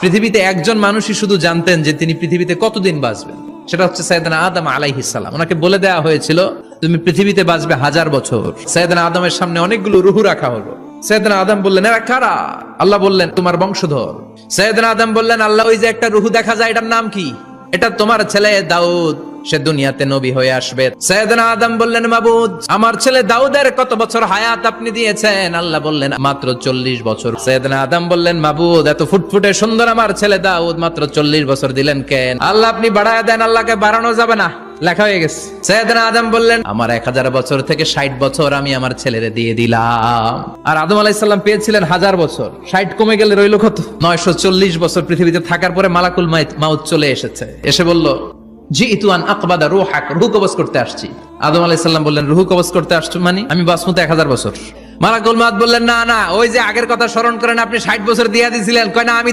পৃথিবীতে একজন মানুষই শুধু জানতেন যে তিনি পৃথিবীতে কতদিন বাঁচবেন, সেটা হচ্ছে সাইয়েদনা আদম আলাইহিস সালাম। ওনাকে বলে দেওয়া হয়েছিল তুমি পৃথিবীতে বাঁচবে 1000 বছর। সাইয়েদনা আদমের সামনে অনেকগুলো রূহ রাখা হলো। সাইয়েদনা আদম বললেন এরা কারা? আল্লাহ বললেন তোমার বংশধর। সাইয়েদনা আদম বললেন আল্লাহ ওই যে একটা রূহ দেখা যায় এটার নাম কি? এটা তোমার ছেলে দাউদ, সে দুনিয়াতে নবী হয়ে আসবে। সাইয়েদনা আদম বললেন মাবুদ আমার ছেলে দাউদের কত বছর হায়াত আপনি দিয়েছেন? আল্লাহ বললেন মাত্র 40 বছর। সাইয়েদনা আদম বললেন মাবুদ এত ফুটফুটে সুন্দর আমার ছেলে দাউদ মাত্র 40 বছর দিলেন কেন? আল্লাহ আপনি বাড়ায় দেন, আল্লাহকে বাড়ানো যাবে না, লেখা হয়ে গেছে। সাইয়েদনা আদম বললেন আমার 1000 বছর থেকে 60 বছর আমি আমার ছেলেরে দিয়ে দিলাম। আর আদম আলাইহিস সালাম পেয়েছিলেন 1000 বছর, 60 কমে গেলে রইল কত? 940 বছর পৃথিবীতে থাকার পরে মালাকুল মাউত চলে এসেছে, এসে বলল জিইতু আন আকবাদা রূহাক, রূহ কবজ করতে আসছি। আদম আলাইহিস সালাম বললেন রূহ কবজ করতে আসছো মানে আমি বাঁচবো 1000 বছর? মালাকুল মাউত বললেন না না, ওই যে আগের কথা স্মরণ করেন আপনি 60 বছর দিয়ে দিয়েছিলেন। কয় না আমি